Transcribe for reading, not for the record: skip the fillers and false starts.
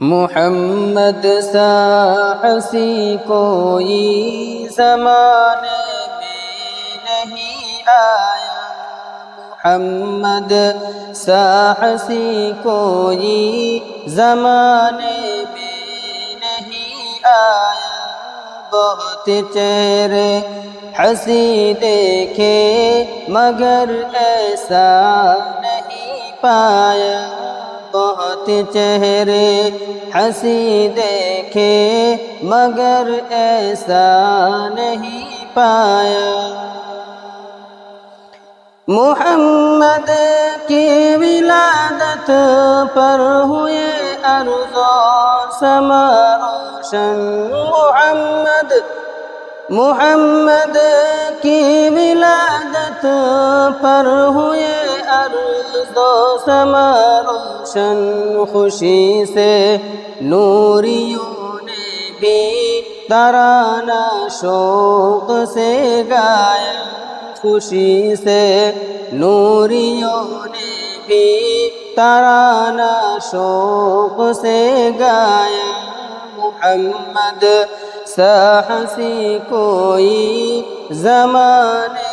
محمد سا حسی کوئی زمانے میں نہیں آیا، محمد سا حسی کوئی زمانے میں نہیں آیا۔ بہت چہرے حسی دیکھے مگر ایسا نہیں پایا، بہت چہرے حسی دیکھے مگر ایسا نہیں پایا۔ محمد کی ولادت پر ہوئے ارض و سما روشن، محمد کی ولادت پر ہوئے ارض و سما روشن۔ خوشی سے نوریوں نے بھی ترانہ شوق سے گایا، خوشی سے نوریوں نے بھی ترانہ شوق سے گایا۔ محمد سا حسی کوئی زمانے